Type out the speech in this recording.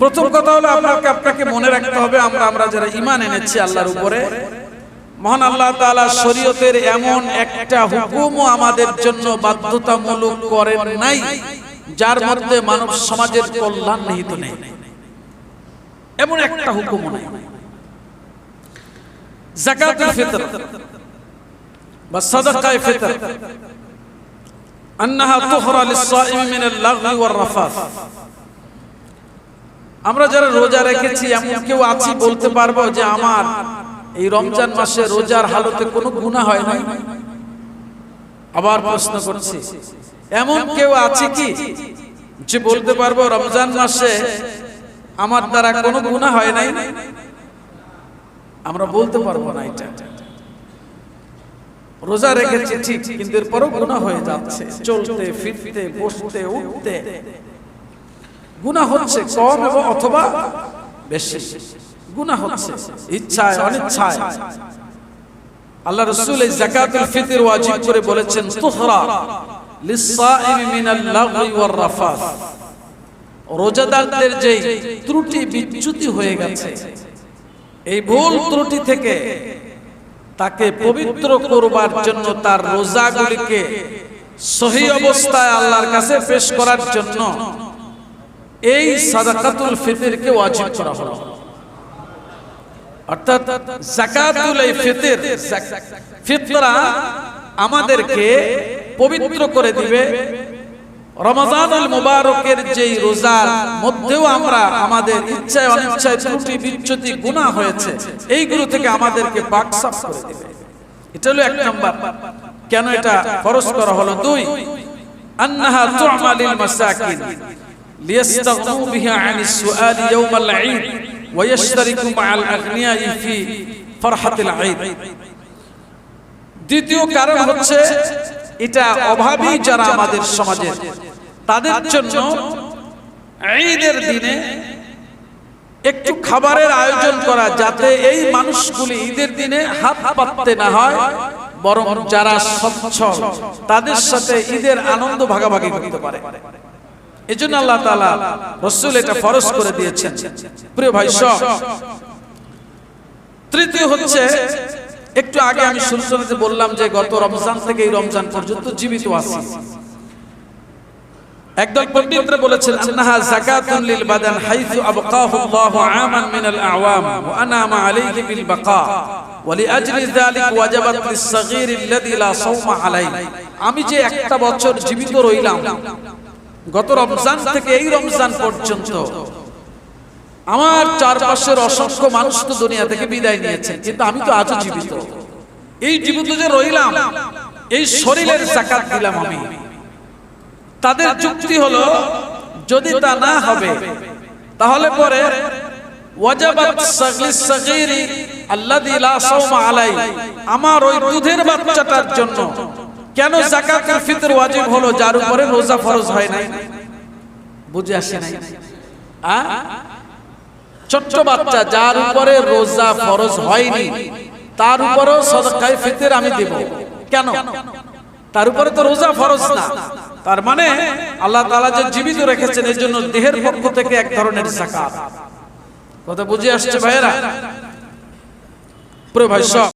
প্রথম কথা হলো আপনাকে মনে রাখতে হবে আমরা যারা ঈমান এনেছি আল্লাহর উপরে, মহান আল্লাহ তাআলা শরীয়তের এমন একটা হুকুমও আমাদের জন্য বাধ্যতামূলক করেন নাই যার মধ্যে মানব সমাজের কল্যাণ নিহিত নেই। এমন একটা হুকুমও নাই। যাকাতুল ফিতর বা সাদাকায়ে ফিতর আন্নাহা তুহরা লিস-সাইমি মিনাল লাগwi ওয়ার রাফাস। আমরা যারা রোজা রেখেছি এমন কেউ আছি বলতে পারবো যে আমার এই রমজান মাসে রোজার হালতে কোনো গুনাহ হয় না? আবার প্রশ্ন করছি, এমন কেউ আছে কি যে বলতে পারবো রমজান মাসে আমার দ্বারা কোনো গুনাহ হয় নাই? আমরা বলতে পারবো না। এটা রোজা রেখেছি ঠিক, কিন্তু এরপরও গুনাহ হয়ে যাচ্ছে, চলতে ফিরতে বসতে উঠতে গুনাহ হচ্ছে, কম এবং অথবা বেশি গুনাহ হচ্ছে, ইচ্ছায় অনিচ্ছায়। আল্লাহ রাসূল এই যাকাতুল ফিতর ওয়াজিব করে বলেছেন তুহরা লিস-সাইমি মিনাল লাগwi ওয়ার রাফাস। রোজাদারদের যে ত্রুটি বিচ্যুতি হয়ে গেছে, এই ভুল ত্রুটি থেকে তাকে পবিত্র করবার জন্য, তার রোজাগুলিকে সহি অবস্থায় আল্লাহর কাছে পেশ করার জন্য এই সাদাকাতুল ফিতরকে ওয়াজিব করা হলো। অর্থাৎ যাকাতুল ফিতর, ফিতরা আমাদেরকে পবিত্র করে দিবে। রমজানুল মুবারকের যেই রোজার মধ্যেও আমরা আমাদের ইচ্ছায় অনিচ্ছায় ত্রুটি বিচ্যুতি গুনাহ হয়েছে, এইগুলো থেকে আমাদেরকে পাক সাফ করে দিবে। এটা হলো এক নাম্বার। কেন এটা ফরজ করা হলো? দুই, আন্নাহা তু'মালিল মাসাকিন লিয়াস্তাগনু বিহা আনিস সুআল ইয়াউমাল ঈদ ওয়া ইয়াশতারিকু মা'আল আগনিয়াই ফি ফারহাতিল ঈদ। দ্বিতীয় কারণ হচ্ছে এটা অভাবী যারা আমাদের সমাজের, তাদের জন্য ঈদের দিনে একটু খাবারের আয়োজন করা, যাতে এই মানুষগুলি ঈদের দিনে হাত পাততে না হয়, বরং যারা সচ্ছল তাদের সাথে ঈদের আনন্দ ভাগাভাগি করতে পারে। এজন্য আল্লাহ তাআলা রাসূল এটা ফরজ করে দিয়েছেন। প্রিয় ভাই সব, তৃতীয় হচ্ছে, একটু আগে আমি শুরুতে বললাম যে গত রমজান থেকে এই রমজান পর্যন্ত জীবিত আছি। একদল পণ্ডিতরা বলেছেন আন্নাহা যাকাতুন লিল বাদান হাইথু আবকাহু আল্লাহু আমান মিনাল আওয়াম ওয়া আনামা আলাইহি বিল বাকা ওয়া লিআজলি যালিক ওয়াজাবাত লিস-সাগীর আল্লাযী লা সাওমা আলাইহি। আমি যে একটা বছর জীবিত রইলাম, গত রমজান থেকে এই রমজান পর্যন্ত, আমার চারপাশের অসংখ্য মানুষ তো দুনিয়া থেকে বিদায় নিয়েছে, কিন্তু আমি তো আজও জীবিত। এই জীবিত যে রইলাম, এই শরীরের যাকাত দিলাম আমি। তাদের যুক্তি হলো, যদি তা না হবে তাহলে পরে ওয়াজাবাত লিস-সাগীরি আল্লাযী লা সাওমা আলাইহি, আমার ওই দুধের বাচ্চাটার জন্য কেন যাকাতুল ফিতর ওয়াজিব হলো যার উপরে রোজা ফরজ হয় নাই? বুঝে আসে নাই? ছোট্ট বাচ্চা যার উপরে রোজা ফরজ হয়নি, তার উপরেও সাদাকায়ে ফিতর আমি দেব কেন? তার উপরে তো রোজা ফরজ না। তার মানে আল্লাহ তাআলা যে জীবিত রেখেছেন, এর জন্য দেহের পক্ষ থেকে এক ধরনের যাকাত। কথা বুঝে আসছে ভাইয়েরা? প্রিয় ভাই সব,